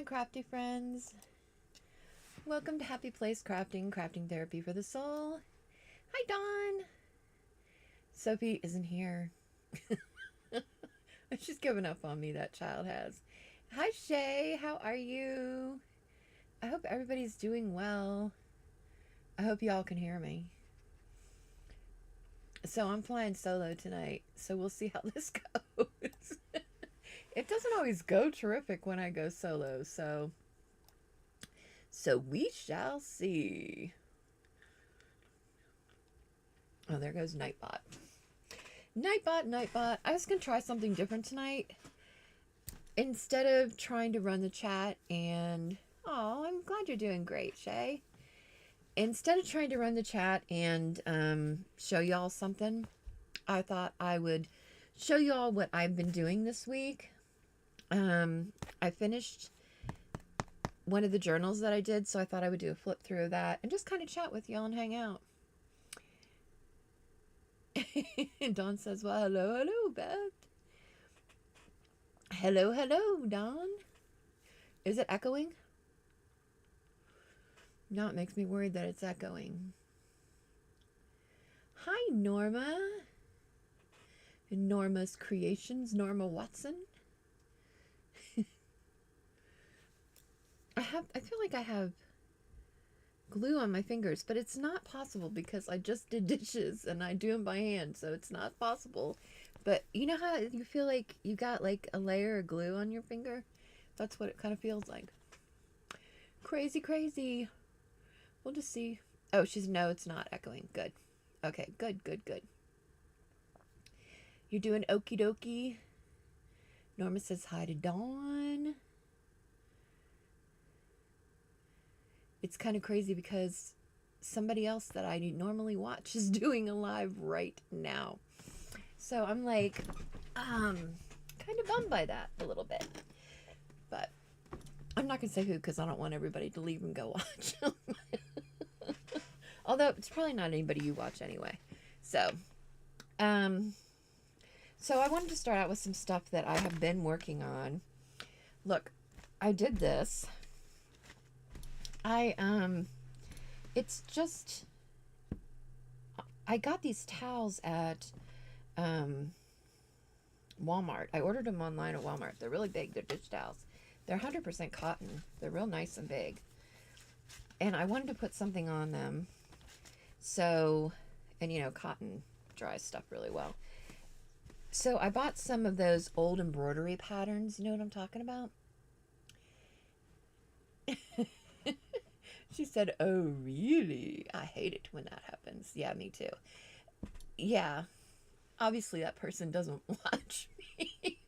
crafty friends. Welcome to Happy Place Crafting, crafting therapy for the soul. Hi, Dawn. Sophie isn't here. She's given up on me, that child has. Hi, Shay. How are you? I hope everybody's doing well. I hope y'all can hear me. So I'm flying solo tonight, so we'll see how this goes. It doesn't always go terrific when I go solo, so we shall see. Oh, there goes Nightbot. Nightbot. I was going to try something different tonight. Instead of trying to run the chat and... Oh, I'm glad you're doing great, Shay. Instead of trying to run the chat and show y'all something, I thought I would show y'all what I've been doing this week. I finished one of the journals that I did, so I thought I would do a flip through of that and just kind of chat with y'all and hang out. Dawn says, well, hello, Beth. Hello, Dawn. Is it echoing? No, it makes me worried that it's echoing. Hi, Norma. Norma's Creations, Norma Watson. I feel like I have glue on my fingers, but it's not possible because I just did dishes and I do them by hand, so it's not possible. But you know how you feel like you got like a layer of glue on your finger? That's what it kind of feels like. Crazy. We'll just see. Oh, no, it's not echoing. Good. Okay, good. You're doing okie dokie. Norma says hi to Dawn. It's kind of crazy because somebody else that I normally watch is doing a live right now. So I'm like, kind of bummed by that a little bit. But I'm not going to say who because I don't want everybody to leave and go watch. Although it's probably not anybody you watch anyway. So I wanted to start out with some stuff that I have been working on. Look, I did this. It's just, I got these towels at Walmart. I ordered them online at Walmart. They're really big. They're dish towels. They're 100% cotton. They're real nice and big. And I wanted to put something on them. So, and you know, cotton dries stuff really well. So I bought some of those old embroidery patterns. You know what I'm talking about? She said, oh, really? I hate it when that happens. Yeah, me too. Yeah. Obviously, that person doesn't watch me.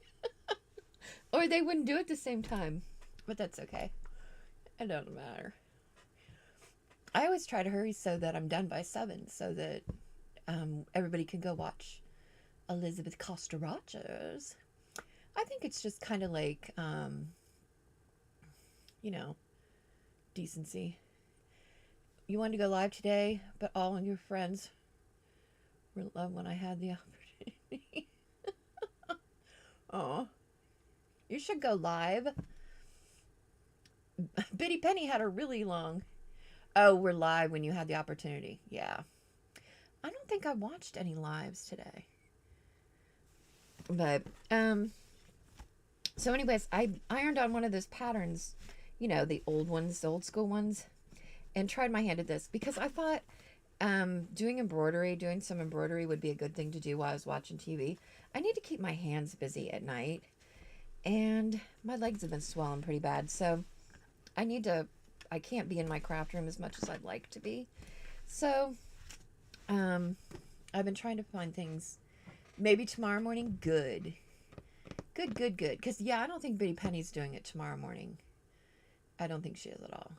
Or they wouldn't do it at the same time. But that's okay. It doesn't matter. I always try to hurry so that I'm done by 7 so that everybody can go watch Elizabeth Costa Rogers. I think it's just kind of like, you know, decency. You wanted to go live today, but all of your friends were in love when I had the opportunity. Oh, you should go live. Biddy Penny had a really long... Oh, we're live when you had the opportunity. Yeah. I don't think I watched any lives today. But, so anyways, I ironed on one of those patterns, you know, the old ones, the old school ones, and tried my hand at this because I thought doing some embroidery would be a good thing to do while I was watching TV. I need to keep my hands busy at night, and my legs have been swelling pretty bad, so I can't be in my craft room as much as I'd like to be. So, I've been trying to find things. Maybe tomorrow morning. Good. Because, yeah, I don't think Biddy Penny's doing it tomorrow morning. I don't think she is at all.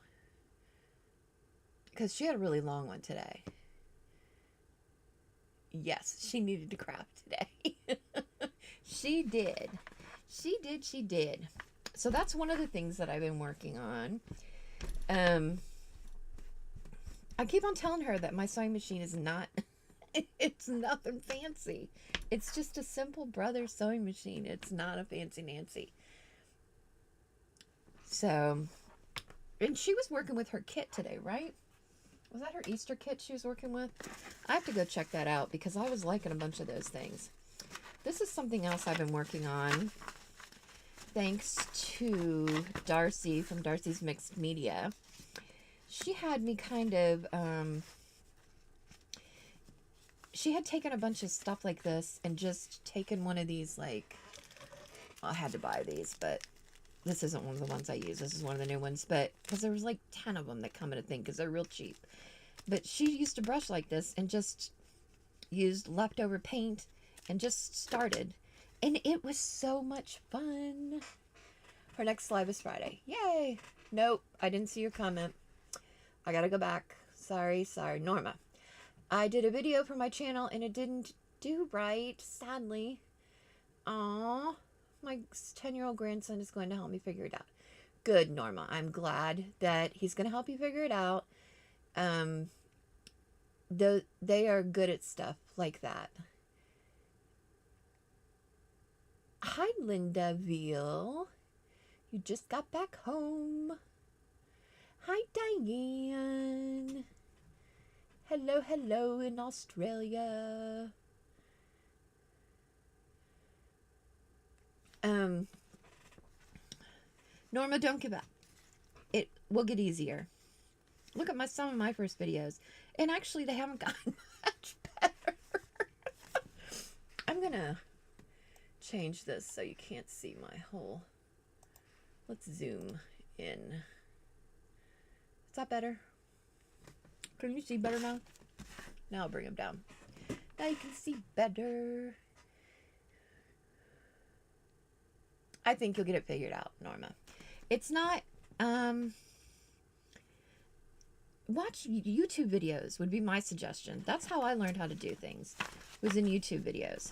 Because she had a really long one today. Yes, she needed to craft today. She did. So that's one of the things that I've been working on. I keep on telling her that my sewing machine is not... It's nothing fancy. It's just a simple brother sewing machine. It's not a fancy Nancy. So, and she was working with her kit today, right? Was that her Easter kit she was working with? I have to go check that out because I was liking a bunch of those things. This is something else I've been working on. Thanks to Darcy from Darcy's Mixed Media. She had me kind of, she had taken a bunch of stuff like this and just taken one of these, like, I had to buy these, but this isn't one of the ones I use. This is one of the new ones, but because there was like 10 of them that come in a thing because they're real cheap. But she used to brush like this and just used leftover paint and just started. And it was so much fun. Her next live is Friday. Yay! Nope, I didn't see your comment. I gotta go back. Sorry. Norma. I did a video for my channel and it didn't do right, sadly. Aww. My 10-year-old grandson is going to help me figure it out. Good, Norma. I'm glad that he's going to help you figure it out. They are good at stuff like that. Hi, Linda Veal. You just got back home. Hi, Diane. Hello in Australia. Norma, don't give up. It will get easier. Look at some of my first videos. And actually, they haven't gotten much better. I'm going to change this so you can't see my whole... Let's zoom in. Is that better? Can you see better now? Now I'll bring them down. Now you can see better. I think you'll get it figured out, Norma. It's not, watch YouTube videos would be my suggestion. That's how I learned how to do things, was in YouTube videos.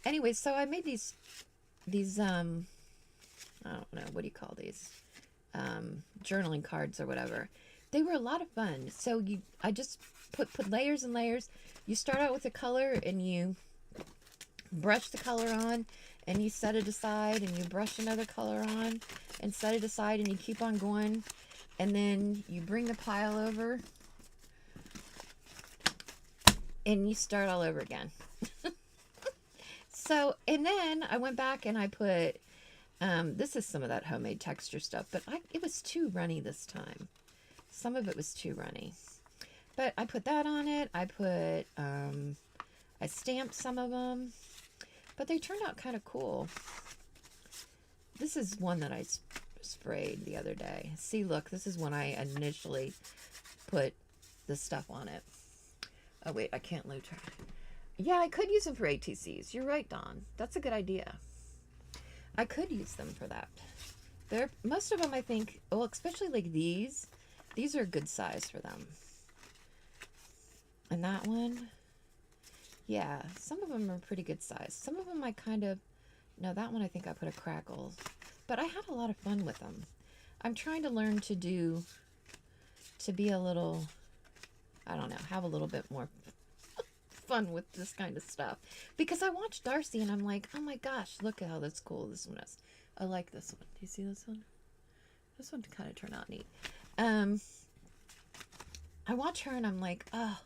Anyway, so I made these, I don't know, what do you call these? Journaling cards or whatever. They were a lot of fun. So I just put layers and layers. You start out with a color and you brush the color on and you set it aside and you brush another color on and set it aside and you keep on going. And then you bring the pile over and you start all over again. So, and then I went back and I put, this is some of that homemade texture stuff, but it was too runny this time. Some of it was too runny. But I put that on it. I put, I stamped some of them. But they turned out kind of cool. This is one that I sprayed the other day. See, look, this is when I initially put the stuff on it. Oh, wait, I can't loot her. Yeah, I could use them for ATCs. You're right, Dawn. That's a good idea. I could use them for that. Most of them, I think, well, especially like these. These are a good size for them. And that one, yeah, some of them are pretty good size. Some of them I kind of, no, that one I think I put a crackle. But I had a lot of fun with them. I'm trying to learn to be a little, I don't know, have a little bit more fun with this kind of stuff. Because I watched Darcy and I'm like, oh my gosh, look at how that's cool this one is. I like this one. Do you see this one? This one kind of turned out neat. I watch her and I'm like, oh,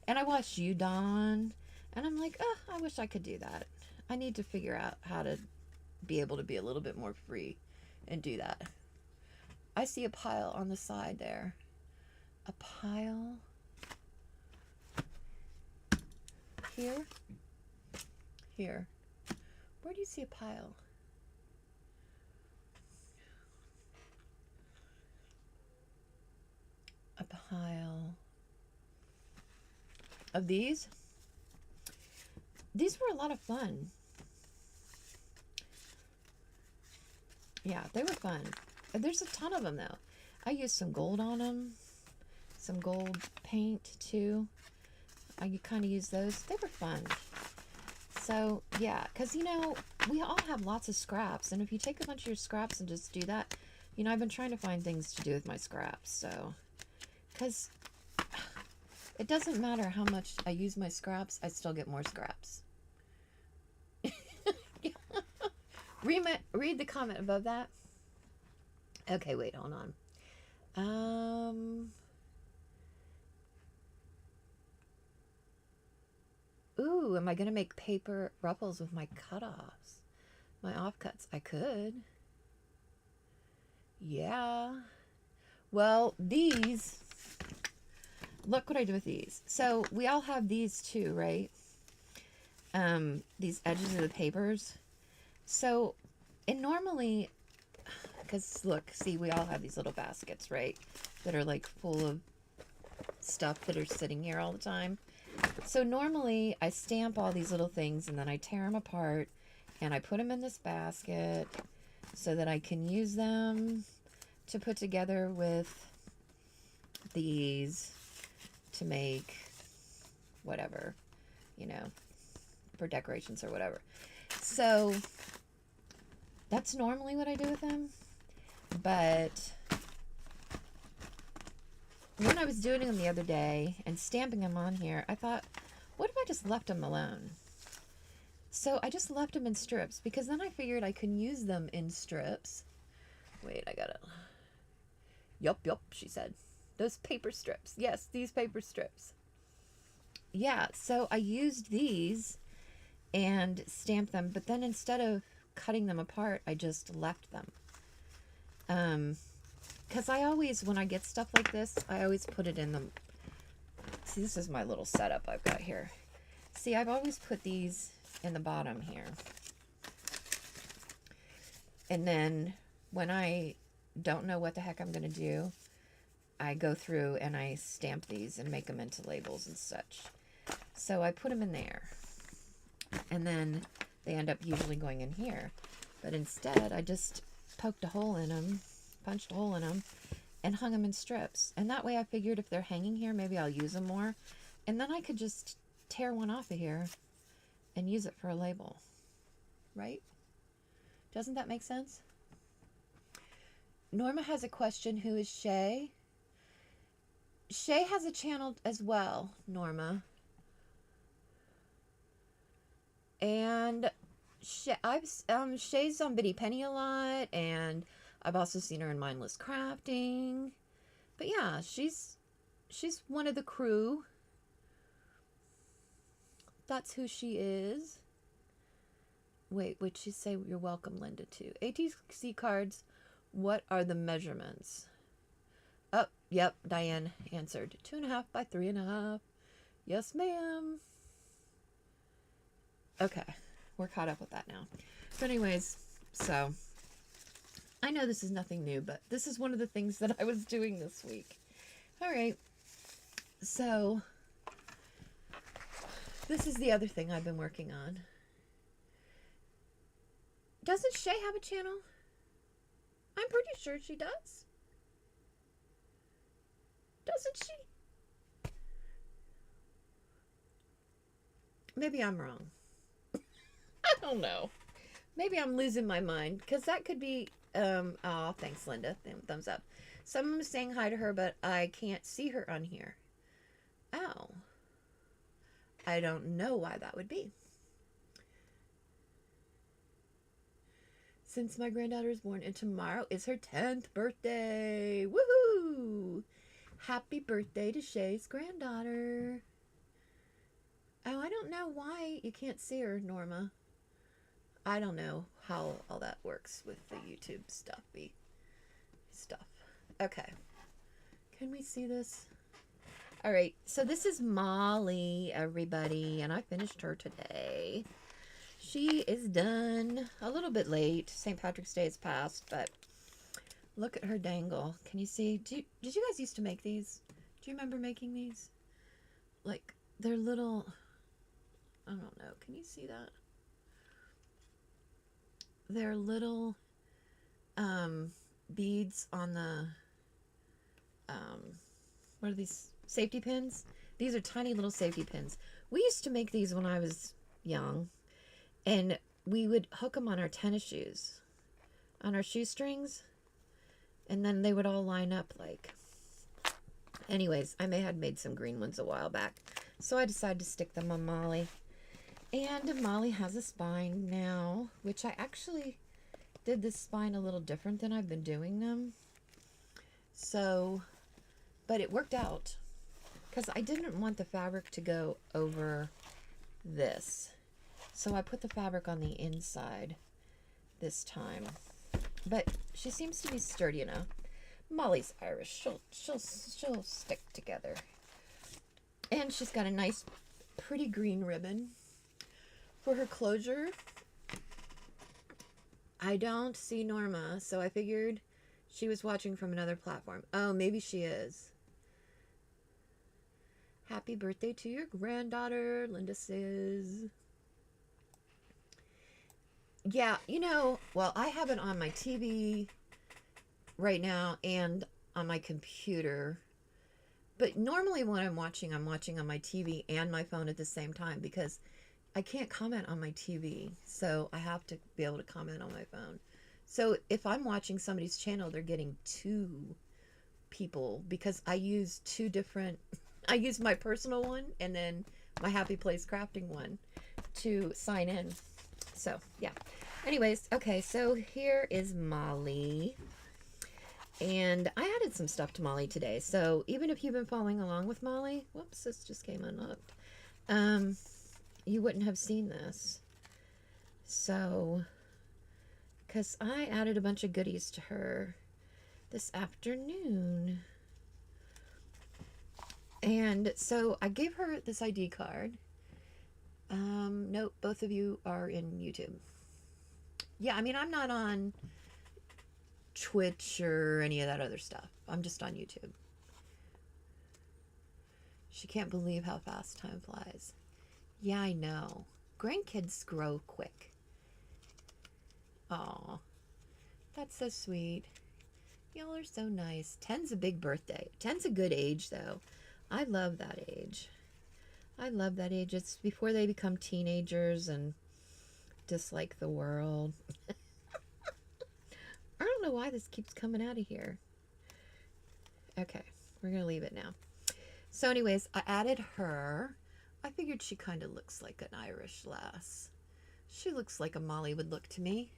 and I watch you, Dawn, and I'm like, oh, I wish I could do that. I need to figure out how to be able to be a little bit more free and do that. I see a pile on the side there. A pile. Here. Here. Where do you see a pile? A pile of these. These were a lot of fun. Yeah, they were fun. There's a ton of them though. I used some gold on them, some gold paint too. I kind of use those. They were fun. So yeah, because you know, we all have lots of scraps, and if you take a bunch of your scraps and just do that, you know, I've been trying to find things to do with my scraps. So, because it doesn't matter how much I use my scraps, I still get more scraps. Read the comment above that. Okay, wait, hold on. Ooh, am I going to make paper ruffles with my cutoffs? My offcuts? I could. Yeah. Well, these, look what I do with these. So we all have these too, right? These edges of the papers. So, and normally, because look, see, we all have these little baskets, right? That are like full of stuff that are sitting here all the time. So normally I stamp all these little things and then I tear them apart and I put them in this basket so that I can use them to put together with these to make whatever, you know, for decorations or whatever. So that's normally what I do with them. But when I was doing them the other day and stamping them on here, I thought, what if I just left them alone? So I just left them in strips because then I figured I could use them in strips. Wait, I got it. Yup, she said. Those paper strips. Yes, these paper strips. Yeah, so I used these and stamped them, but then instead of cutting them apart, I just left them. Because I always, when I get stuff like this, I always put it in the, see, this is my little setup I've got here. See, I've always put these in the bottom here. And then when I don't know what the heck I'm going to do, I go through and I stamp these and make them into labels and such. So I put them in there. And then they end up usually going in here. But instead, I just poked a hole in them, punched a hole in them, and hung them in strips. And that way I figured if they're hanging here, maybe I'll use them more. And then I could just tear one off of here and use it for a label. Right? Doesn't that make sense? Norma has a question. Who is Shay? Shay has a channel as well, Norma. And Shay's on Biddy Penny a lot, and I've also seen her in Mindless Crafting. But yeah, she's one of the crew. That's who she is. Wait, would she say you're welcome, Linda, too? ATC cards, what are the measurements? Oh, yep, Diane answered. 2.5 by 3.5. Yes, ma'am. Okay, we're caught up with that now. But anyways, so I know this is nothing new, but this is one of the things that I was doing this week. All right, so this is the other thing I've been working on. Doesn't Shay have a channel? I'm pretty sure she does. Doesn't she? Maybe I'm wrong. I don't know. Maybe I'm losing my mind, because that could be, oh, thanks, Linda. Thumbs up. Someone was saying hi to her, but I can't see her on here. Oh. I don't know why that would be. Since my granddaughter is born and tomorrow is her 10th birthday. Woohoo! Happy birthday to Shay's granddaughter. Oh, I don't know why you can't see her, Norma. I don't know how all that works with the YouTube stuff. Okay. Can we see this? All right. So this is Molly, everybody, and I finished her today. She is done a little bit late. St. Patrick's Day has passed, but look at her dangle. Can you see? Did you guys used to make these? Do you remember making these? Like, they're little, I don't know. Can you see that? They're little beads on the, what are these? Safety pins? These are tiny little safety pins. We used to make these when I was young. And we would hook them on our tennis shoes, on our shoestrings, and then they would all line up like. Anyways, I had made some green ones a while back, so I decided to stick them on Molly. And Molly has a spine now, which I actually did this spine a little different than I've been doing them. So, but it worked out because I didn't want the fabric to go over this. So I put the fabric on the inside this time. But she seems to be sturdy enough. Molly's Irish. She'll stick together. And she's got a nice, pretty green ribbon for her closure. I don't see Norma, so I figured she was watching from another platform. Oh, maybe she is. Happy birthday to your granddaughter, Linda says. Yeah, you know, well, I have it on my TV right now and on my computer. But normally when I'm watching on my TV and my phone at the same time because I can't comment on my TV. So I have to be able to comment on my phone. So if I'm watching somebody's channel, they're getting two people because I use two different... I use my personal one and then my Happy Place Crafting one to sign in. So, yeah. Anyways, okay, so here is Molly. And I added some stuff to Molly today. So, even if you've been following along with Molly, whoops, this just came unlocked. You wouldn't have seen this. So, because I added a bunch of goodies to her this afternoon. And so I gave her this ID card. Nope, both of you are in YouTube. Yeah, I mean, I'm not on Twitch or any of that other stuff. I'm just on YouTube. She can't believe how fast time flies. Yeah, I know. Grandkids grow quick. Aw, that's so sweet. Y'all are so nice. 10's a big birthday. 10's a good age, though. I love that age. I love that age. It's before they become teenagers and dislike the world. I don't know why this keeps coming out of here. Okay, we're going to leave it now. So anyways, I added her. I figured she kind of looks like an Irish lass. She looks like a Molly would look to me.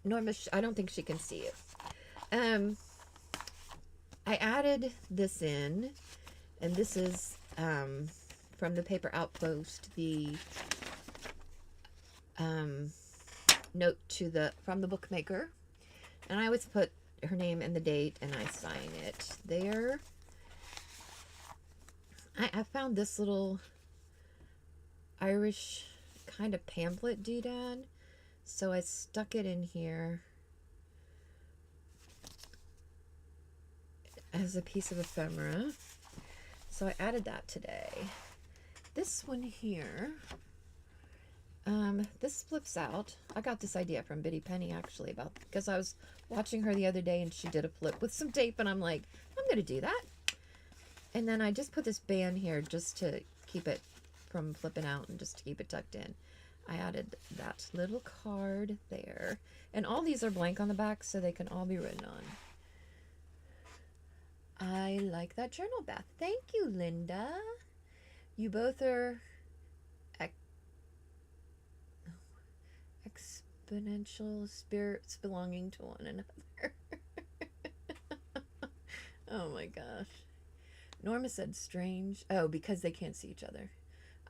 Norma, I don't think she can see it. I added this in, and this is from the Paper Outpost, the note to from the bookmaker, and I always put her name and the date, and I sign it there. I found this little Irish kind of pamphlet doodad, so I stuck it in here as a piece of ephemera. So I added that today. This one here, this flips out. I got this idea from Biddy Penny actually because I was watching her the other day and she did a flip with some tape and I'm like, I'm gonna do that. And then I just put this band here just to keep it from flipping out and just to keep it tucked in. I added that little card there. And all these are blank on the back so they can all be written on. I like that journal, Beth. Thank you, Linda. You both are exponential spirits belonging to one another. Oh my gosh. Norma said strange. Oh, because they can't see each other.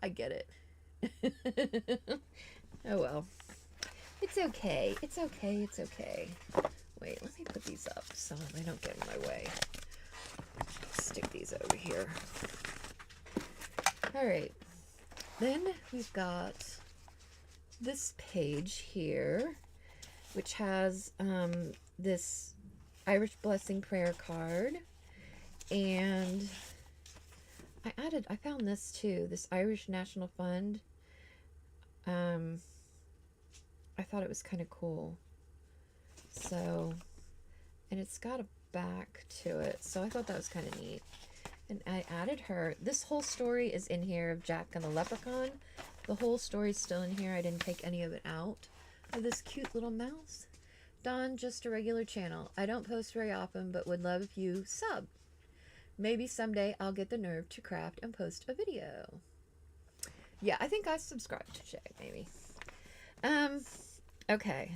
I get it. Oh well. It's okay. It's okay. It's okay. Wait, let me put these up so they don't get in my way. Stick these over here. Alright. Then we've got this page here, which has this Irish Blessing Prayer card. And I found this too, this Irish National Fund. I thought it was kind of cool. So, and it's got a back to it, so I thought that was kind of neat. And I added her. This whole story is in here of Jack and the Leprechaun. The whole story's still in here. I didn't take any of it out of this cute little mouse. Dawn, just a regular channel. I don't post very often, but would love if you sub. Maybe someday I'll get the nerve to craft and post a video. Yeah, I think I subscribed to Shay, maybe. Okay.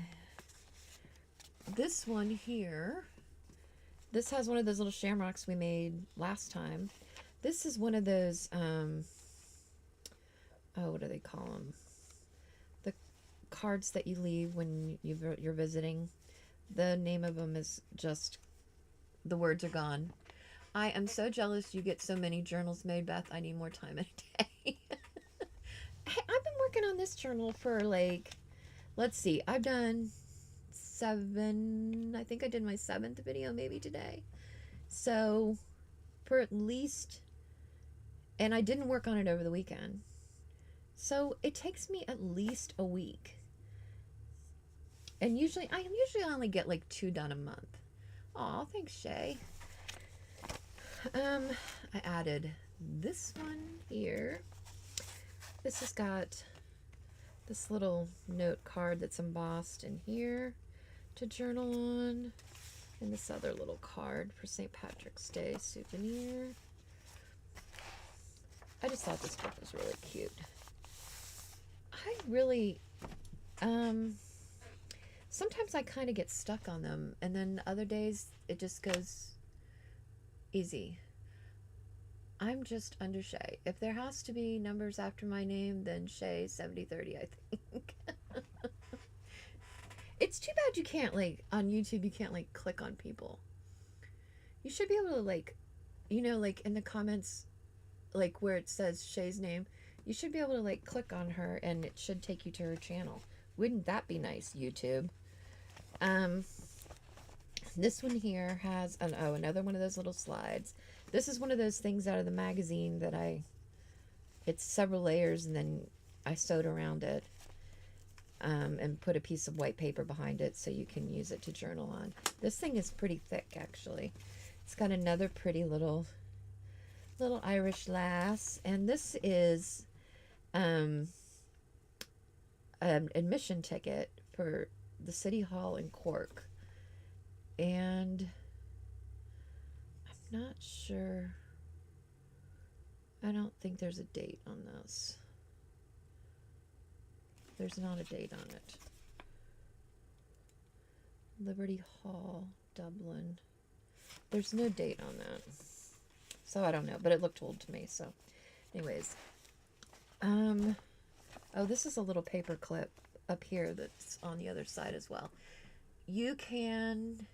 This one here, this has one of those little shamrocks we made last time. This is one of those, oh, what do they call them? The cards that you leave when you're visiting. The name of them is just, the words are gone. I am so jealous you get so many journals made, Beth. I need more time in a day. Hey, I've been working on this journal for like, let's see, I've done 7, I think I did my 7th video maybe today. So for at least, and I didn't work on it over the weekend. So it takes me at least a week. And I usually only get like 2 done a month. Aw, thanks, Shay. I added this one here. This has got this little note card that's embossed in here to journal on, and this other little card for St. Patrick's Day souvenir. I just thought this book was really cute. I really, sometimes I kind of get stuck on them, and then other days it just goes easy. I'm just under Shay. If there has to be numbers after my name, then Shay 7030, I think. It's too bad you can't, like, on YouTube, you can't, like, click on people. You should be able to, like, you know, like, in the comments, like, where it says Shay's name, you should be able to, like, click on her, and it should take you to her channel. Wouldn't that be nice, YouTube? This one here has, another one of those little slides. This is one of those things out of the magazine that it's several layers, and then I sewed around it. And put a piece of white paper behind it so you can use it to journal on. This thing is pretty thick, actually. It's got another pretty little Irish lass, and this is an admission ticket for the City Hall in Cork. And I'm not sure. I don't think there's a date on this. There's not a date on it. Liberty Hall, Dublin. There's no date on that. So I don't know, but it looked old to me. So anyways. Oh, this is a little paper clip up here that's on the other side as well. You can,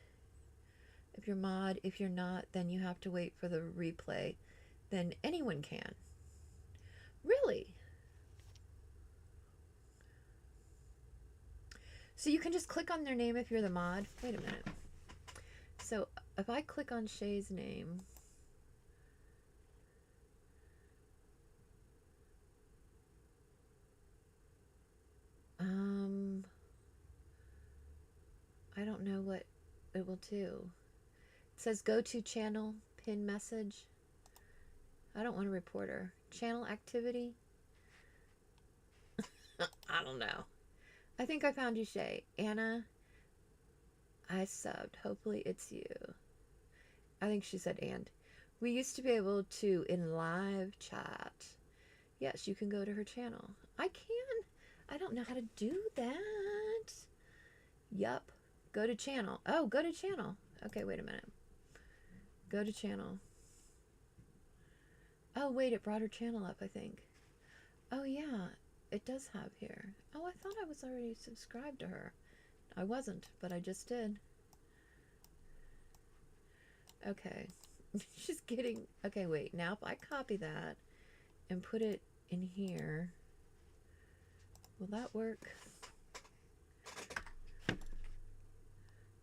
if you're mod, if you're not, then you have to wait for the replay. Then anyone can. Really? So you can just click on their name if you're the mod. Wait a minute. So if I click on Shay's name, I don't know what it will do. It says go to channel, pin message. I don't want to report her. Channel activity. I don't know. I think I found you, Shay. Anna, I subbed. Hopefully it's you. I think she said and. We used to be able to in live chat. Yes, you can go to her channel. I can. I don't know how to do that. Yup. Go to channel. Oh, go to channel. Okay, wait a minute. Go to channel. Oh, wait, it brought her channel up, I think. Oh, yeah. It does have here. Oh, I thought I was already subscribed to her. I wasn't, but I just did. Okay. She's getting... Okay, wait. Now if I copy that and put it in here, will that work?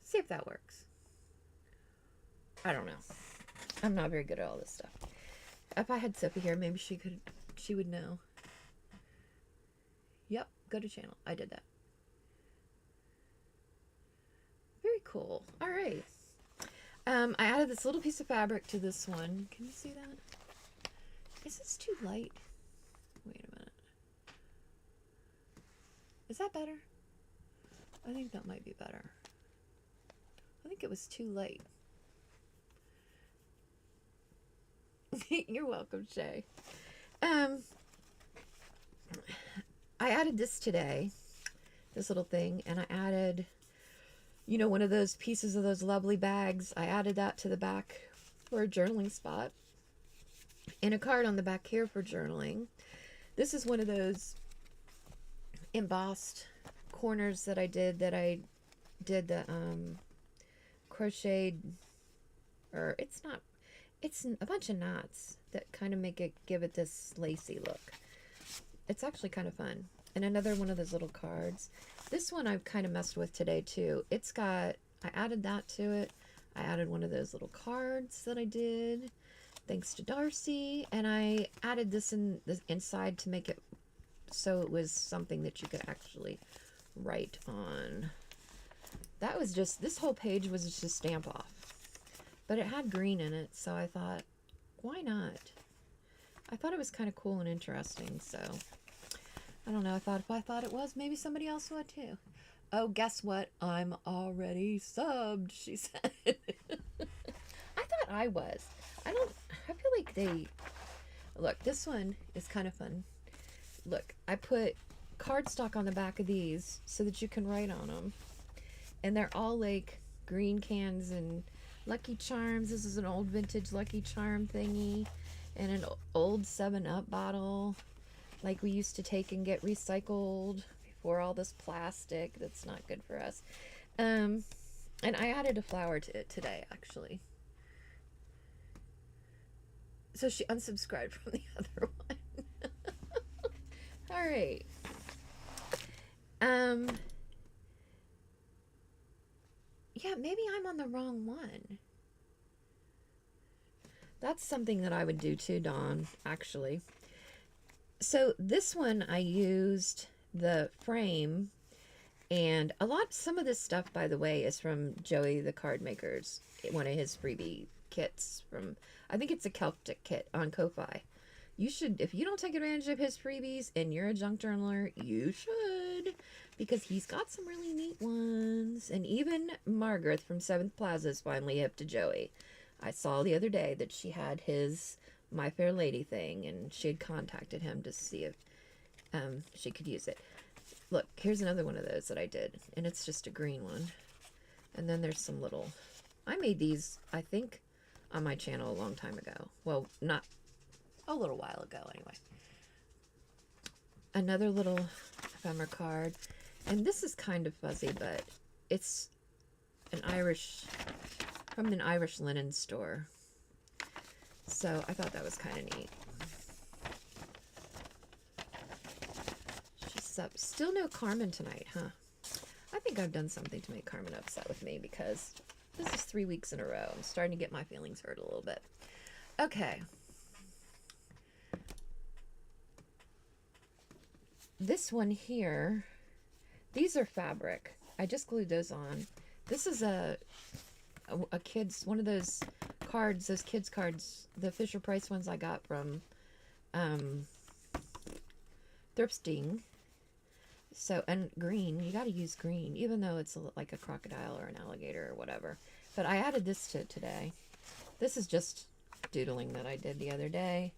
See if that works. I don't know. I'm not very good at all this stuff. If I had Sophie here, maybe she would know. Yep, go to channel. I did that. Very cool. All right. I added this little piece of fabric to this one. Can you see that? Is this too light? Wait a minute. Is that better? I think that might be better. I think it was too light. You're welcome, Shay. I added this today. this little thing, and I added, you know, one of those pieces of those lovely bags. I added that to the back for a journaling spot, and a card on the back here for journaling. This is one of those embossed corners that I did the crocheted, or it's a bunch of knots that kind of give it this lacy look. It's actually kind of fun. And another one of those little cards. This one I've kind of messed with today too. I added that to it. I added one of those little cards that I did, thanks to Darcy, and I added this inside to make it so it was something that you could actually write on. That was just, this whole page was just a stamp off, but it had green in it, so I thought, why not? I thought it was kind of cool and interesting, so I don't know. If I thought it was, maybe somebody else would too. Oh, guess what? I'm already subbed, she said. I thought I was. I feel like look, this one is kind of fun. Look, I put cardstock on the back of these so that you can write on them. And they're all like green cans and Lucky Charms. This is an old vintage Lucky Charm thingy. And an old 7-Up bottle, like we used to take and get recycled before all this plastic that's not good for us. And I added a flower to it today, actually. So she unsubscribed from the other one. All right. Yeah, maybe I'm on the wrong one. That's something that I would do too, Dawn, actually. So this one I used the frame, and some of this stuff, by the way, is from Joey the Card Maker's, one of his freebie kits from, I think it's a Celtic kit on Ko-Fi. You should, if you don't take advantage of his freebies and you're a junk journaler, you should, because he's got some really neat ones. And even Margaret from 7th Plaza is finally hip to Joey. I saw the other day that she had his My Fair Lady thing, and she had contacted him to see if she could use it. Look, here's another one of those that I did, and it's just a green one. And then there's some little, I made these, I think, on my channel a long time ago. Well, not a little while ago, anyway. Another little ephemera card, and this is kind of fuzzy, but it's from an Irish linen store. So I thought that was kind of neat. She's up. Still no Carmen tonight, huh? I think I've done something to make Carmen upset with me, because this is 3 weeks in a row. I'm starting to get my feelings hurt a little bit. Okay. This one here, these are fabric. I just glued those on. This is a kid's, one of those cards, those kids cards, the Fisher Price ones I got from Thrifting. So, and green, you got to use green, even though it's like a crocodile or an alligator or whatever. But I added this to it today. This is just doodling that I did the other day.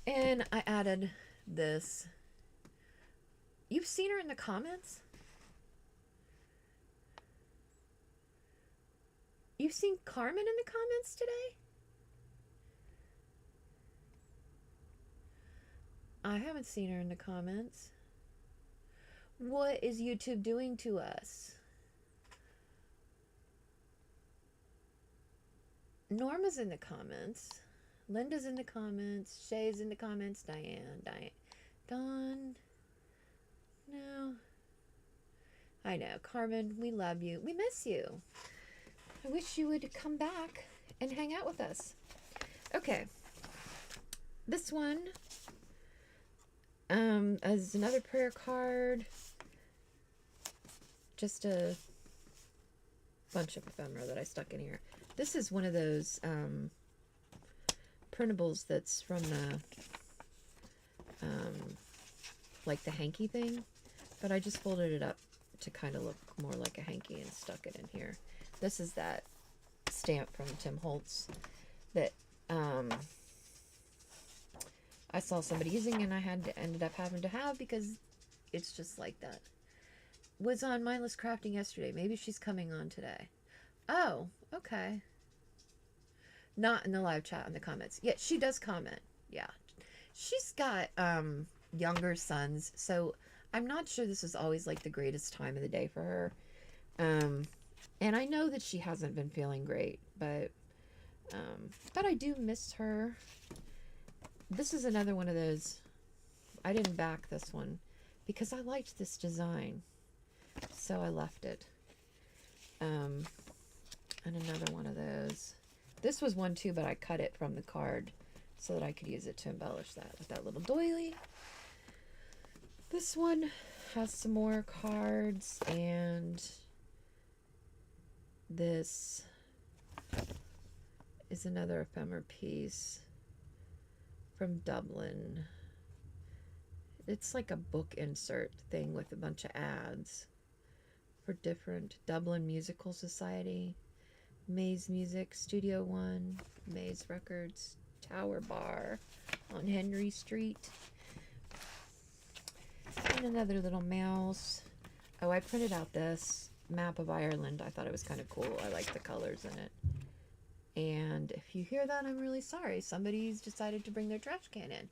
And I added this. You've seen her in the comments? You've seen Carmen in the comments today? I haven't seen her in the comments. What is YouTube doing to us? Norma's in the comments. Linda's in the comments. Shay's in the comments. Diane. Dawn. No. I know. Carmen, we love you. We miss you. I wish you would come back and hang out with us. Okay. This one is another prayer card. Just a bunch of ephemera that I stuck in here. This is one of those printables that's from the like the hanky thing, but I just folded it up to kind of look more like a hanky and stuck it in here. This is that stamp from Tim Holtz that I saw somebody using, and I ended up having to have, because it's just like that. was on Mindless Crafting yesterday. Maybe she's coming on today. Oh, okay. Not in the live chat, in the comments. Yeah, she does comment. Yeah. She's got younger sons, so I'm not sure this is always like the greatest time of the day for her. And I know that she hasn't been feeling great, but I do miss her. This is another one of those. I didn't back this one because I liked this design, so I left it. And another one of those. This was one too, but I cut it from the card so that I could use it to embellish that with that little doily. This one has some more cards, and this is another ephemera piece from Dublin. It's like a book insert thing with a bunch of ads for different Dublin Musical Society, Maze Music, Studio One, Maze Records, Tower Bar on Henry Street. And another little mouse. Oh, I printed out this map of Ireland. I thought it was kind of cool. I like the colors in it. And if you hear that, I'm really sorry. Somebody's decided to bring their trash can in.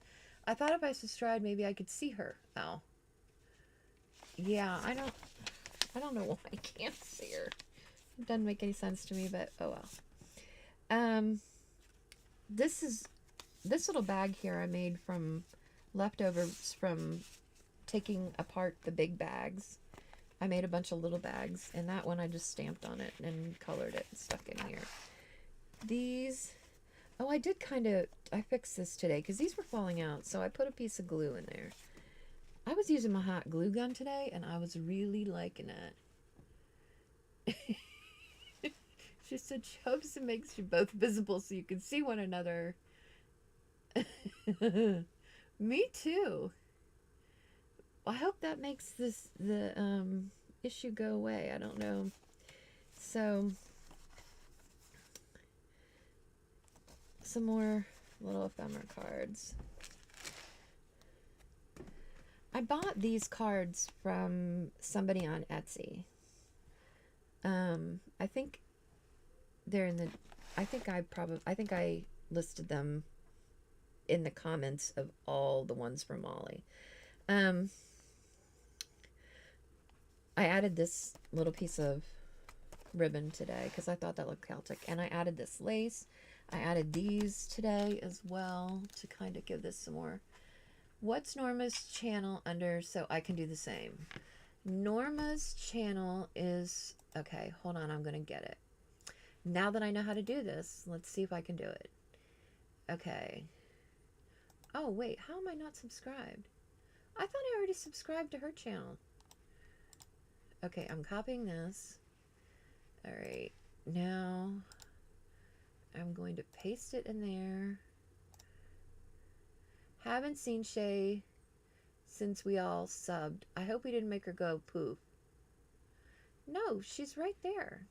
I thought if I subscribed, maybe I could see her. Oh. Yeah, I don't know why I can't see her. It doesn't make any sense to me, but oh well. This little bag here I made from leftovers from taking apart the big bags. I made a bunch of little bags, and that one I just stamped on it and colored it and stuck in here. These, oh, I fixed this today because these were falling out, so I put a piece of glue in there. I was using my hot glue gun today, and I was really liking it. She said she hopes it makes you both visible so you can see one another. Me too. I hope that makes the issue go away. I don't know. So, some more little ephemera cards. I bought these cards from somebody on Etsy. I think they're in the. I think I listed them in the comments of all the ones from Molly. I added this little piece of ribbon today because I thought that looked Celtic, and I added this lace. I added these today as well to kind of give this some more. What's Norma's channel under so I can do the same? Norma's channel is, okay, hold on, I'm going to get it. Now that I know how to do this, let's see if I can do it. Okay. Oh, wait, how am I not subscribed? I thought I already subscribed to her channel. Okay, I'm copying this. All right, now I'm going to paste it in there. Haven't seen Shay since we all subbed. I hope we didn't make her go poof. No, she's right there.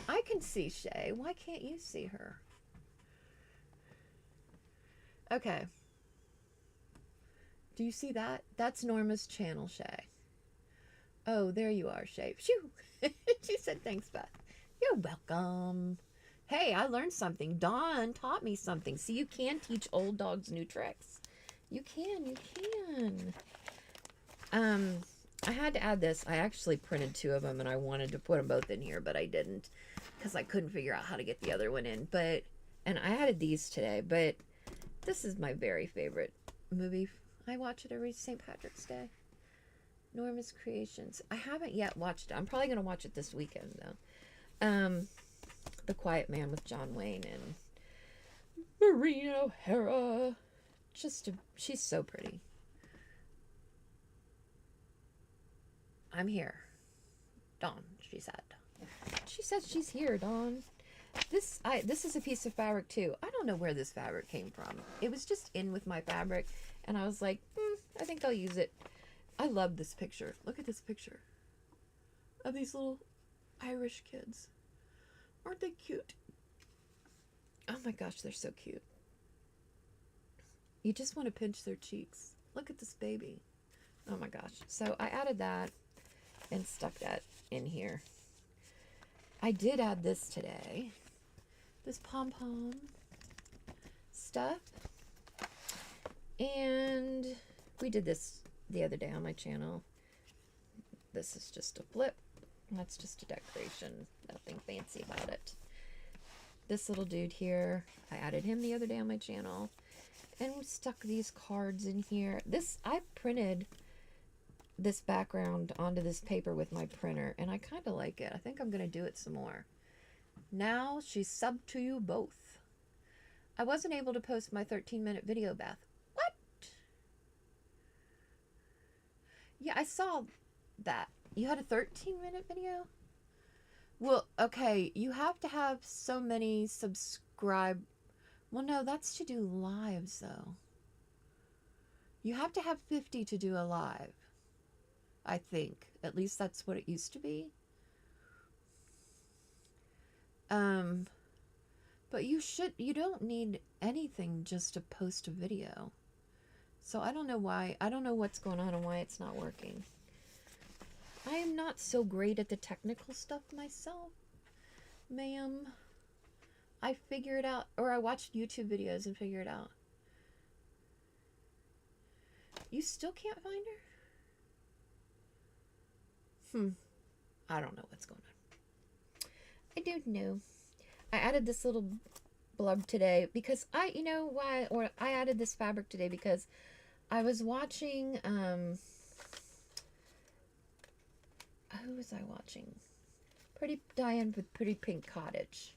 I can see Shay. Why can't you see her? Okay. Do you see that? That's Norma's channel, Shay. Oh, there you are, Shay. Phew. She said, thanks, Beth. You're welcome. Hey, I learned something. Dawn taught me something. See, you can teach old dogs new tricks. You can. I had to add this. I actually printed two of them, and I wanted to put them both in here, but I didn't because I couldn't figure out how to get the other one in. And I added these today, but this is my very favorite movie. I watch it every St. Patrick's Day. Norma's Creations. I haven't yet watched it. I'm probably going to watch it this weekend, though. The Quiet Man with John Wayne and Maureen O'Hara. She's so pretty. I'm here. Dawn, she said. She said she's here, Dawn. This is a piece of fabric, too. I don't know where this fabric came from. It was just in with my fabric, and I was like, I think I'll use it. I love this picture. Look at this picture of these little Irish kids. Aren't they cute? Oh my gosh, they're so cute. You just want to pinch their cheeks. Look at this baby. Oh my gosh. So I added that and stuck that in here. I did add this today. This pom-pom stuff. And we did this the other day on my channel. This is just a flip. That's just a decoration. Nothing fancy about it. This little dude here, I added him the other day on my channel. And we stuck these cards in here. I printed this background onto this paper with my printer, and I kind of like it. I think I'm going to do it some more. Now she's subbed to you both. I wasn't able to post my 13-minute video, Beth. What? Yeah, I saw that. You had a 13-minute video? Well, okay, you have to have so many subscribe. Well, no, that's to do lives, though. You have to have 50 to do a live, I think. At least that's what it used to be. But you don't need anything just to post a video. So I don't know why, I don't know what's going on and why it's not working. I am not so great at the technical stuff myself, ma'am. I figure it out, or I watched YouTube videos and figure it out. You still can't find her? I don't know what's going on. I don't know. I added this little blurb today because you know why, or I added this fabric today because I was watching, who was I watching? Diane with Pretty Pink Cottage.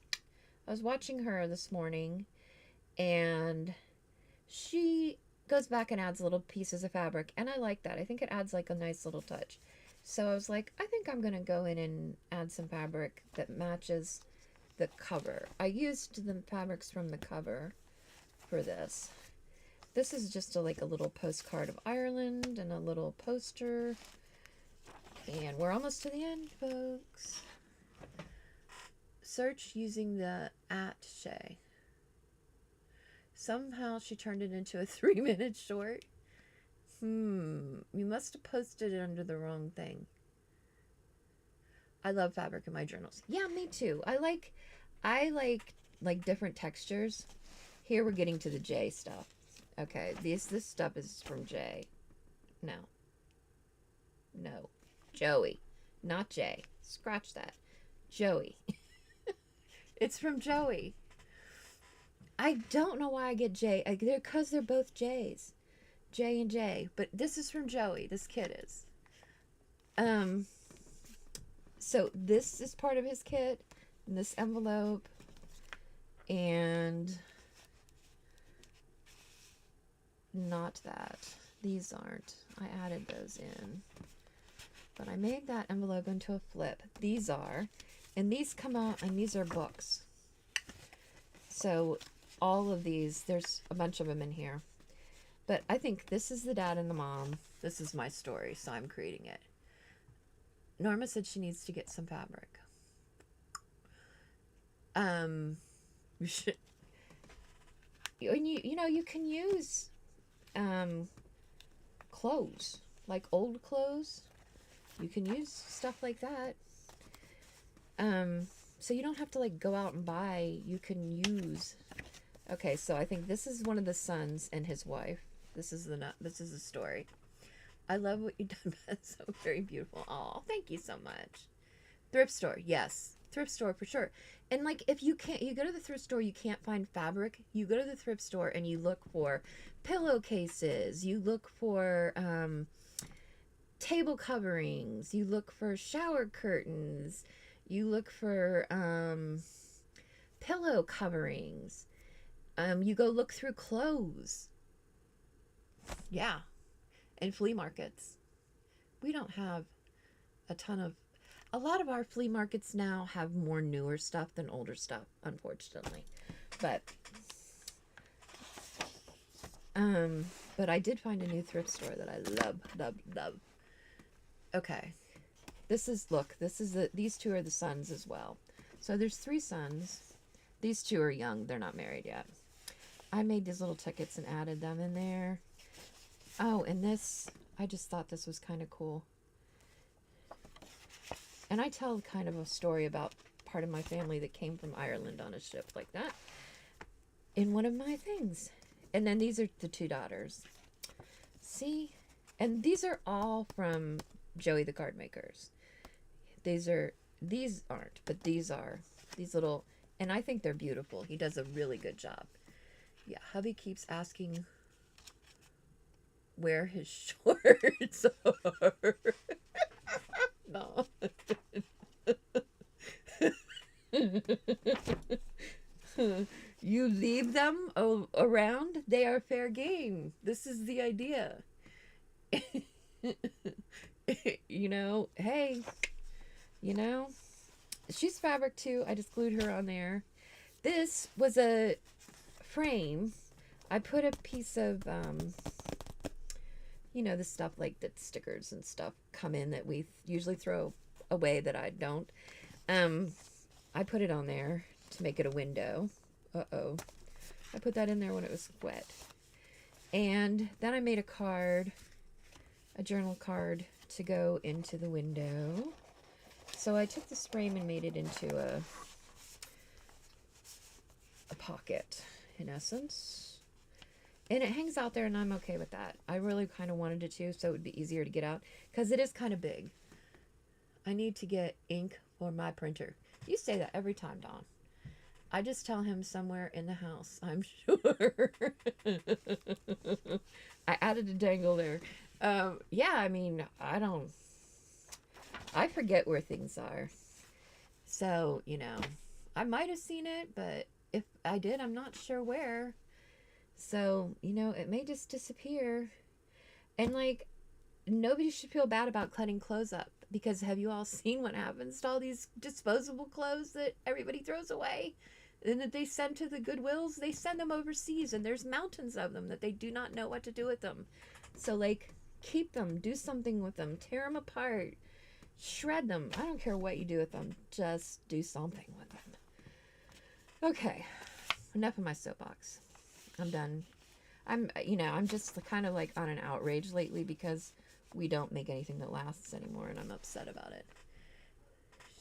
I was watching her this morning, and she goes back and adds little pieces of fabric, and I like that. I think it adds like a nice little touch. So I was like, I think I'm going to go in and add some fabric that matches the cover. I used the fabrics from the cover for this. This is just like a little postcard of Ireland and a little poster. And we're almost to the end, folks. Search using the @Shay. Somehow she turned it into a 3-minute short. You must have posted it under the wrong thing. I love fabric in my journals. Yeah, me too. I like different textures. Here we're getting to the J stuff. Okay, this stuff is from J. No. Joey. Not Jay. Scratch that. Joey. It's from Joey. I don't know why I get J. Because they're both J's. J and J. But this is from Joey. This kid is. So this is part of his kit. In this envelope. And not that. These aren't. I added those in. But I made that envelope into a flip. These are. And these come out, and these are books. So all of these, there's a bunch of them in here. But I think this is the dad and the mom. This is my story, so I'm creating it. Norma said she needs to get some fabric. You can use clothes, like old clothes. You can use stuff like that. So you don't have to like go out and buy. You can use. Okay, so I think this is one of the sons and his wife. This is the story. I love what you've done. That's so very beautiful. Oh, thank you so much. Thrift store, yes, thrift store for sure. And like, if you go to the thrift store, you can't find fabric. You go to the thrift store and you look for pillowcases. You look for table coverings. You look for shower curtains. You look for pillow coverings. You go look through clothes. Yeah. And flea markets. We don't have a lot of our flea markets now have more newer stuff than older stuff, unfortunately. But I did find a new thrift store that I love. Okay. These two are the sons as well. So there's 3 sons. These 2 are young. They're not married yet. I made these little tickets and added them in there. Oh, and this, I just thought this was kind of cool. And I tell kind of a story about part of my family that came from Ireland on a ship like that in one of my things. And then these are the two daughters. See? And these are all from Joey the Card Makers. These aren't, but these are. These little, and I think they're beautiful. He does a really good job. Yeah, hubby keeps asking where his shorts are. No. You leave them around, they are fair game. This is the idea. You know, hey, you know, she's fabric too. I just glued her on there. This was a frame. I put a piece of, you know, the stuff like that stickers and stuff come in that we usually throw away that I don't. I put it on there to make it a window. Uh-oh. I put that in there when it was wet. And then I made a card, a journal card to go into the window. So I took this frame and made it into a pocket, in essence. And it hangs out there, and I'm okay with that. I really kind of wanted it to, so it would be easier to get out, because it is kind of big. I need to get ink for my printer. You say that every time, Dawn. I just tell him somewhere in the house, I'm sure. I added a dangle there. Yeah, I mean, I forget where things are. So, you know, I might have seen it, but if I did, I'm not sure where. So, you know, it may just disappear. And, like, nobody should feel bad about cutting clothes up, because have you all seen what happens to all these disposable clothes that everybody throws away and that they send to the Goodwills? They send them overseas, and there's mountains of them that they do not know what to do with them. So, like, keep them, do something with them, tear them apart, shred them. I don't care what you do with them, just do something with them. Okay, enough of my soapbox. I'm done. I'm just kind of like on an outrage lately because we don't make anything that lasts anymore, and I'm upset about it.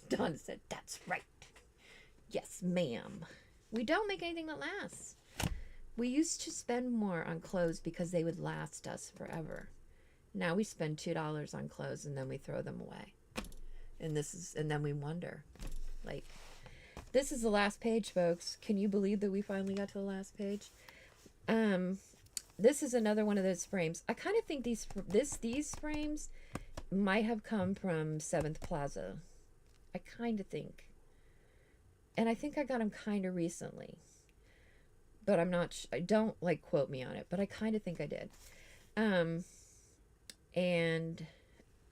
Dawn said, that's right. Yes, ma'am. We don't make anything that lasts. We used to spend more on clothes because they would last us forever. Now we spend $2 on clothes, and then we throw them away. And then we wonder, like, this is the last page, folks. Can you believe that we finally got to the last page? This is another one of those frames. I kind of think these frames might have come from 7th Plaza. I kind of think. And I think I got them kind of recently. But I'm not I don't, like, quote me on it, but I kind of think I did. And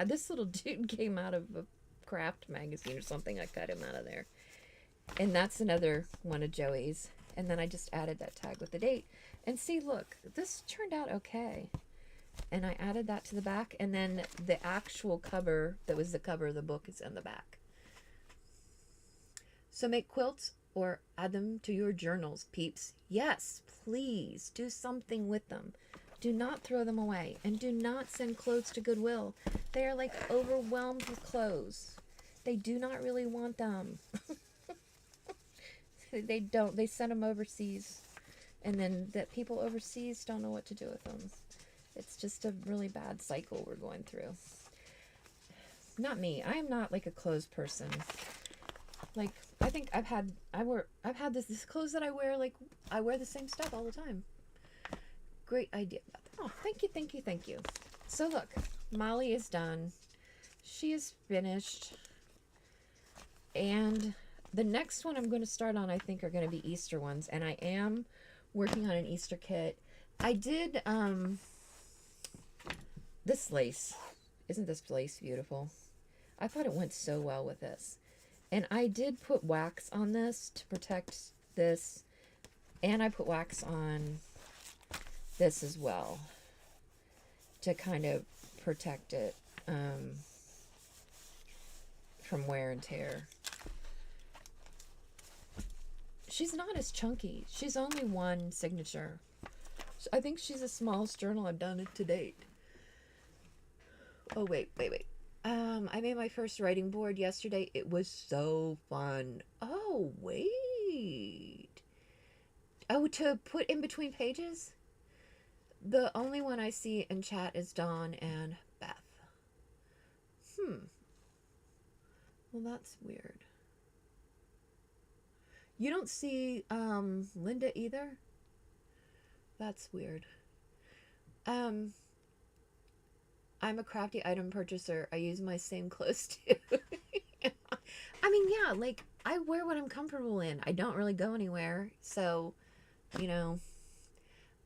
this little dude came out of a craft magazine or something. I cut him out of there. And that's another one of Joey's. And then I just added that tag with the date. And see, look, this turned out okay. And I added that to the back. And then the actual cover, that was the cover of the book, is in the back. So make quilts or add them to your journals, peeps. Yes, please do something with them. Do not throw them away. And do not send clothes to Goodwill. They are like overwhelmed with clothes. They do not really want them. They don't. They send them overseas. And then that people overseas don't know what to do with them. It's just a really bad cycle we're going through. Not me. I am not like a clothes person. Like, I think I've had this clothes that I wear, like, I wear the same stuff all the time. Great idea. Oh, thank you, thank you, thank you. So look, Molly is done. She is finished. And the next one I'm going to start on, I think, are going to be Easter ones. And I am working on an Easter kit. I did, this lace. Isn't this lace beautiful? I thought it went so well with this. And I did put wax on this to protect this. And I put wax on this as well to kind of protect it from wear and tear. She's not as chunky. She's only one signature. I think she's the smallest journal I've done to date. Oh, wait. I made my first writing board yesterday. It was so fun. Oh, wait. Oh, to put in between pages? The only one I see in chat is Dawn and Beth. Well, that's weird. You don't see Linda either? That's weird. I'm a crafty item purchaser. I use my same clothes too. I mean, yeah, like I wear what I'm comfortable in. I don't really go anywhere. So, you know,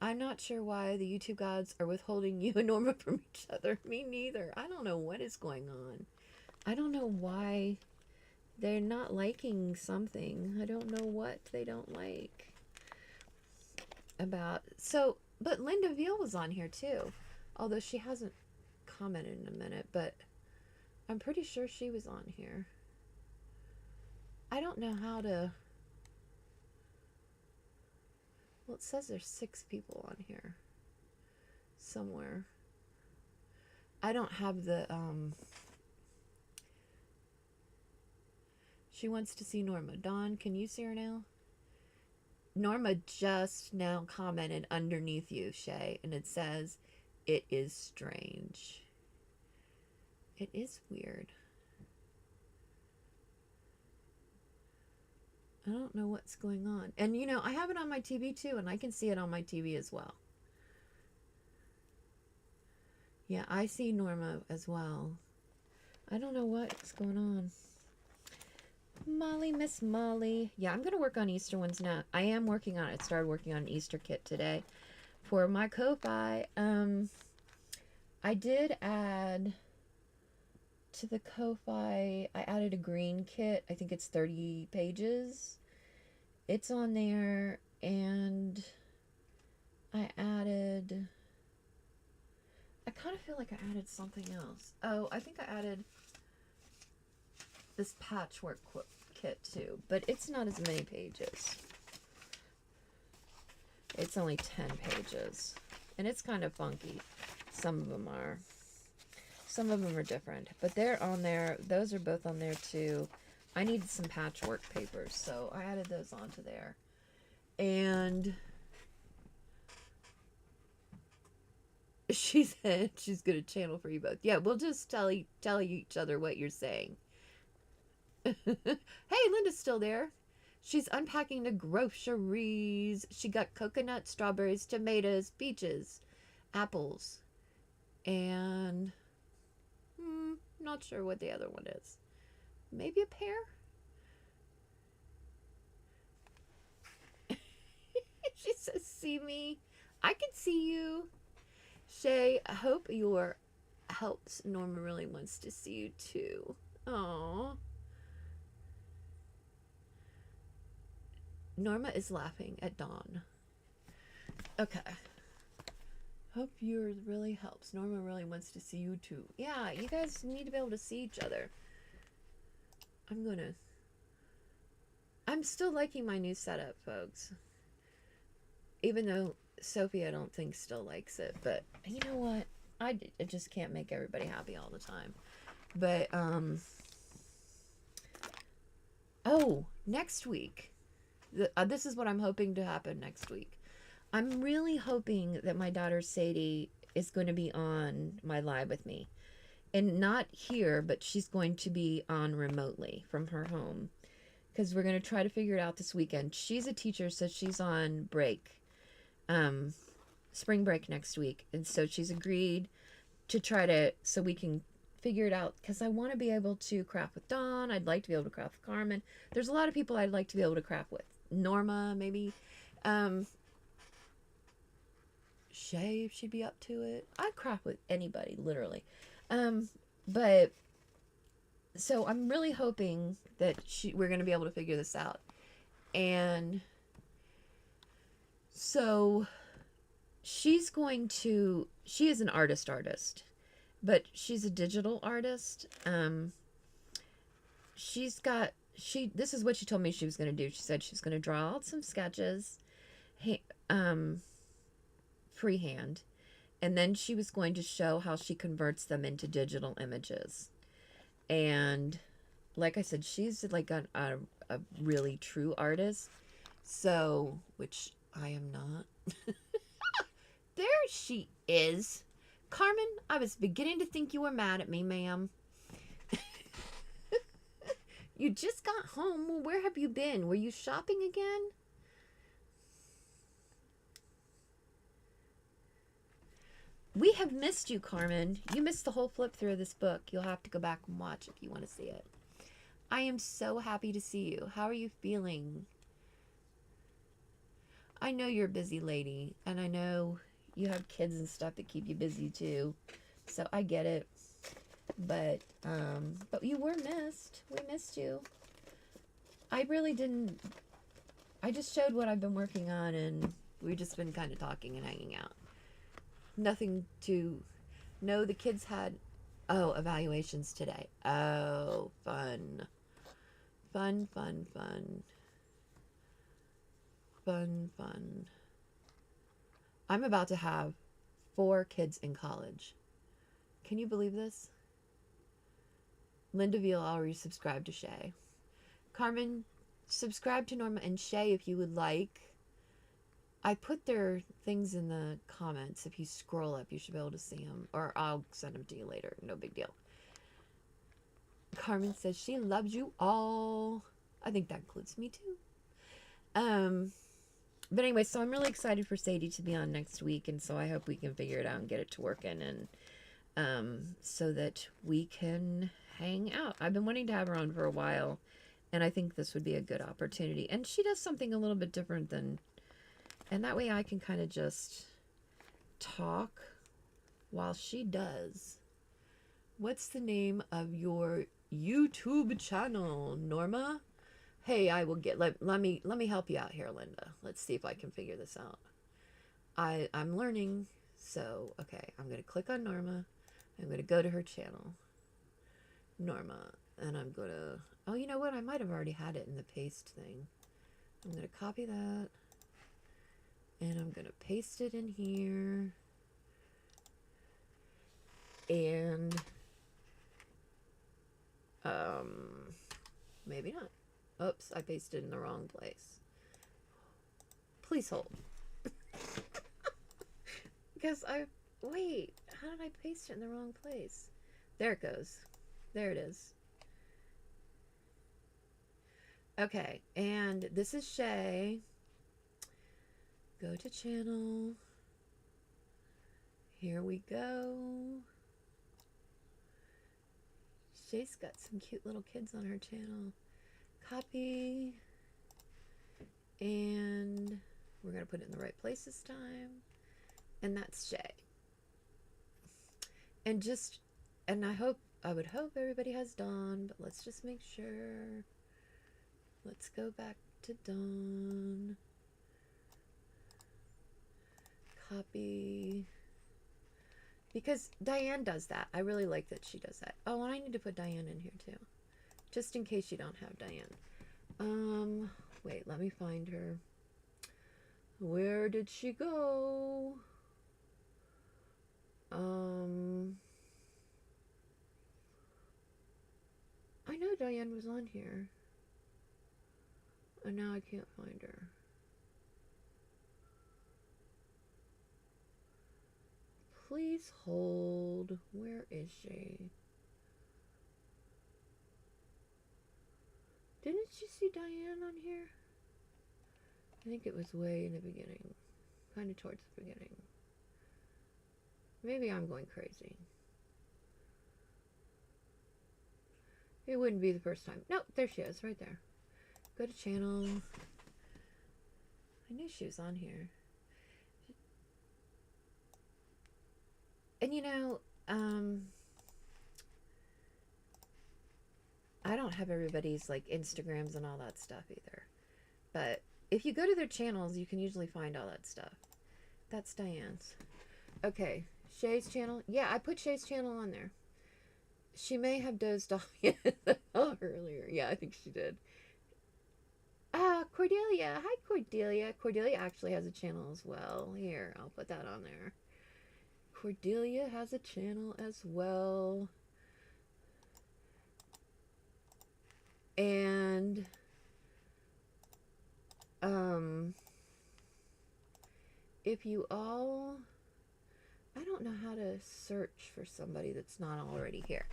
I'm not sure why the YouTube gods are withholding you and Norma from each other. Me neither. I don't know what is going on. I don't know why they're not liking something. I don't know what they don't like about. So, but Linda Veal was on here too. Although she hasn't commented in a minute, but I'm pretty sure she was on here. I don't know how to. Well, it says there's 6 people on here somewhere. I don't have the she wants to see Norma. Dawn, can you see her now? Norma just now commented underneath you, Shay, and it says it is strange. It is weird. I don't know what's going on. And you know, I have it on my TV too, and I can see it on my TV as well. Yeah, I see Norma as well. I don't know what's going on. Molly, Miss Molly. Yeah, I'm going to work on Easter ones now. I am working on it. Started working on an Easter kit today for my Ko-Fi. I did add to the Ko-Fi, I added a green kit. I think it's 30 pages. It's on there, and I kind of feel like I added something else. Oh, I think I added this patchwork kit too, but it's not as many pages. It's only 10 pages, and it's kind of funky. Some of them are different, but they're on there. Those are both on there too. I needed some patchwork papers, so I added those onto there. And she said she's gonna channel for you both. Yeah, we'll just tell each other what you're saying. Hey, Linda's still there. She's unpacking the groceries. She got coconut, strawberries, tomatoes, peaches, apples, and not sure what the other one is. Maybe a pear? She says, see me? I can see you. Shay, I hope your helps. Norma really wants to see you too. Aww. Norma is laughing at Dawn. Okay. Hope yours really helps. Norma really wants to see you too. Yeah, you guys need to be able to see each other. I'm still liking my new setup, folks. Even though Sophie, I don't think, still likes it. But you know what? I just can't make everybody happy all the time. But, oh, next week. This is what I'm hoping to happen next week. I'm really hoping that my daughter Sadie is going to be on my live with me. And not here, but she's going to be on remotely from her home. Because we're going to try to figure it out this weekend. She's a teacher, so she's on break. Spring break next week. And so she's agreed to try to, so we can figure it out. Because I want to be able to craft with Dawn. I'd like to be able to craft with Carmen. There's a lot of people I'd like to be able to craft with. Norma, maybe. Shay, if she'd be up to it. I'd craft with anybody, literally. But so I'm really hoping that we're going to be able to figure this out. And so she is an artist, but she's a digital artist. This is what she told me she was going to do. She said she's going to draw out some sketches, freehand, And then she was going to show how she converts them into digital images. And like I said, she's like a really true artist. So, which I am not. There she is. Carmen, I was beginning to think you were mad at me, ma'am. You just got home. Well, where have you been? Were you shopping again? We have missed you, Carmen. You missed the whole flip through of this book. You'll have to go back and watch if you want to see it. I am so happy to see you. How are you feeling? I know you're a busy lady, and I know you have kids and stuff that keep you busy too. So I get it. But you were missed. We missed you. I really didn't. I just showed what I've been working on, and we've just been kind of talking and hanging out. Nothing to. No, the kids had. Oh, evaluations today. Oh, fun. Fun, fun, fun. Fun, fun. I'm about to have 4 kids in college. Can you believe this? Linda Veal already subscribed to Shay. Carmen, subscribe to Norma and Shay if you would like. I put their things in the comments. If you scroll up, you should be able to see them. Or I'll send them to you later. No big deal. Carmen says she loves you all. I think that includes me too. But anyway, so I'm really excited for Sadie to be on next week. And so I hope we can figure it out and get it to working. And so that we can hang out. I've been wanting to have her on for a while. And I think this would be a good opportunity. And she does something a little bit different than... And that way I can kind of just talk while she does. What's the name of your YouTube channel, Norma? Hey, I will get... Let me help you out here, Linda. Let's see if I can figure this out. I'm learning. So, okay. I'm going to click on Norma. I'm going to go to her channel. Norma. And I'm going to... Oh, you know what? I might have already had it in the paste thing. I'm going to copy that. And I'm going to paste it in here. And... maybe not. Oops, I pasted in the wrong place. Please hold. Because wait, how did I paste it in the wrong place? There it goes. There it is. Okay, and this is Shay. Go to channel. Here we go. Shay's got some cute little kids on her channel. Copy. And we're going to put it in the right place this time. And that's Shay. And I would hope everybody has Dawn, but let's just make sure. Let's go back to Dawn. Copy. Because Diane does that. I really like that she does that. Oh, and I need to put Diane in here too. Just in case you don't have Diane. Wait, let me find her. Where did she go? I know Diane was on here. And now I can't find her. Please hold. Where is she? Didn't you see Diane on here? I think it was way in the beginning. Kind of towards the beginning. Maybe I'm going crazy. It wouldn't be the first time. No, there she is, right there. Go to channel. I knew she was on here. And you know, I don't have everybody's like Instagrams and all that stuff either. But if you go to their channels, you can usually find all that stuff. That's Diane's. Okay, Shay's channel. Yeah, I put Shay's channel on there. She may have dozed off earlier. Yeah, I think she did. Cordelia. Hi, Cordelia. Cordelia actually has a channel as well. Here, I'll put that on there. Cordelia has a channel as well. And if you all, I don't know how to search for somebody that's not already here,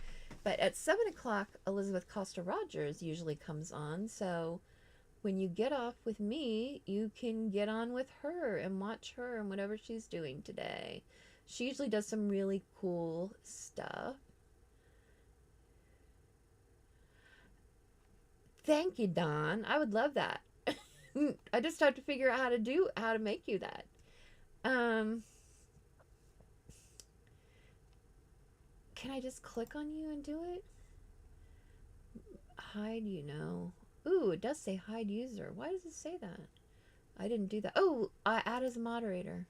but at 7 o'clock Elizabeth Costa Rogers usually comes on, so when you get off with me you can get on with her and watch her and whatever she's doing today. She usually does some really cool stuff. Thank you, Don. I would love that. I just have to figure out how to make you that. Can I just click on you and do it? Hide, you know. Ooh, it does say hide user. Why does it say that? I didn't do that. Oh, add as a moderator.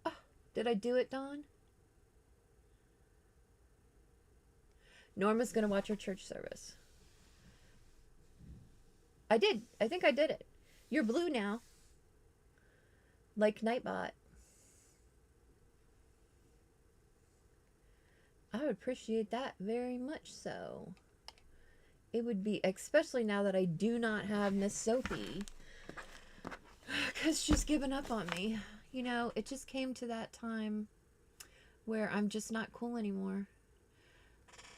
Oh, did I do it, Dawn? Norma's gonna watch her church service. I did. I think I did it. You're blue now. Like Nightbot. I would appreciate that very much so. It would be, especially now that I do not have Miss Sophie. Because she's given up on me. You know, it just came to that time where I'm just not cool anymore.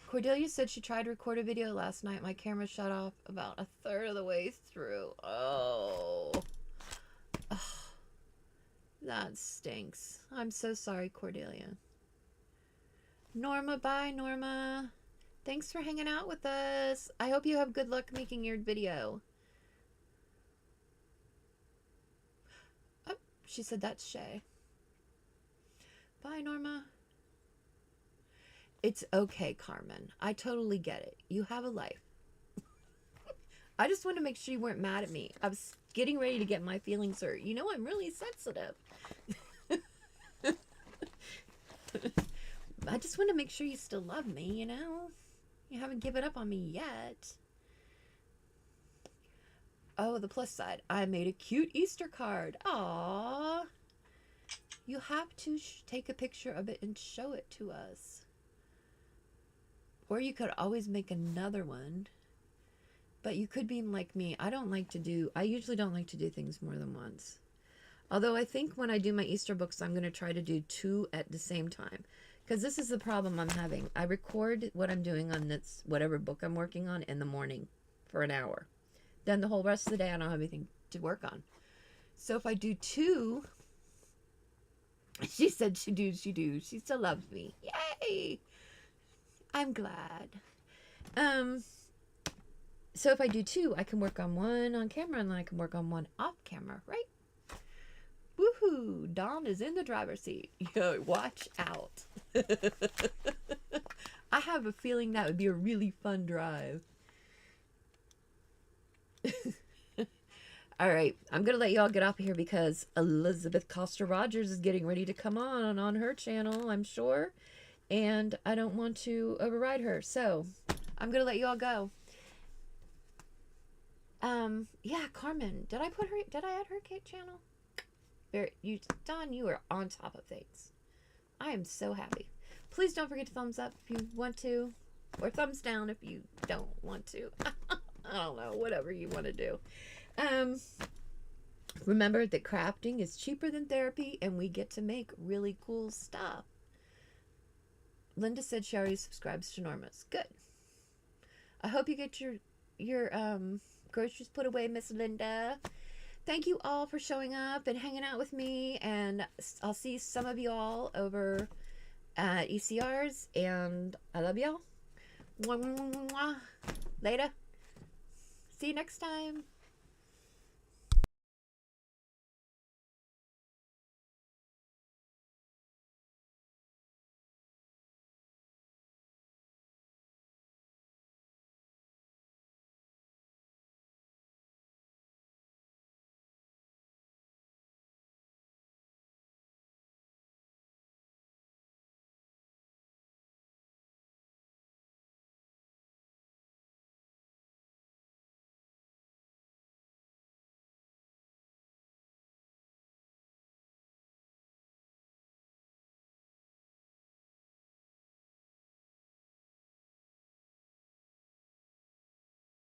Cordelia said she tried to record a video last night. My camera shut off about a third of the way through. Oh. Ugh. That stinks. I'm so sorry, Cordelia. Norma, bye, Norma. Thanks for hanging out with us. I hope you have good luck making your video. Oh, she said that's Shay. Bye, Norma. It's okay, Carmen. I totally get it. You have a life. I just wanted to make sure you weren't mad at me. I was getting ready to get my feelings hurt. You know, I'm really sensitive. I just want to make sure you still love me, you know? You haven't given up on me yet. Oh, the plus side. I made a cute Easter card. Aww. You have to take a picture of it and show it to us. Or you could always make another one. But you could be like me. I usually don't like to do things more than once. Although I think when I do my Easter books, I'm going to try to do 2 at the same time. Because this is the problem I'm having. I record what I'm doing on this, whatever book I'm working on, in the morning for an hour. Then the whole rest of the day, I don't have anything to work on. So if I do 2, she said she do. She still loves me. Yay! I'm glad. So if I do 2, I can work on 1 on camera and then I can work on 1 off camera, right? Woohoo! Dawn is in the driver's seat. Yo, watch out. I have a feeling that would be a really fun drive. All right, I'm going to let y'all get off of here because Elizabeth Costa Rogers is getting ready to come on her channel, I'm sure. And I don't want to override her. So I'm going to let y'all go. Yeah, Carmen, did I add her channel? Dawn, you are on top of things. I am so happy. Please don't forget to thumbs up if you want to, or thumbs down if you don't want to. I don't know, whatever you want to do. Remember that crafting is cheaper than therapy, and we get to make really cool stuff. Linda said she already subscribes to Norma's. Good. I hope you get your groceries put away, Miss Linda. Thank you all for showing up and hanging out with me, and I'll see some of you all over at ECRs, and I love y'all. Later. See you next time.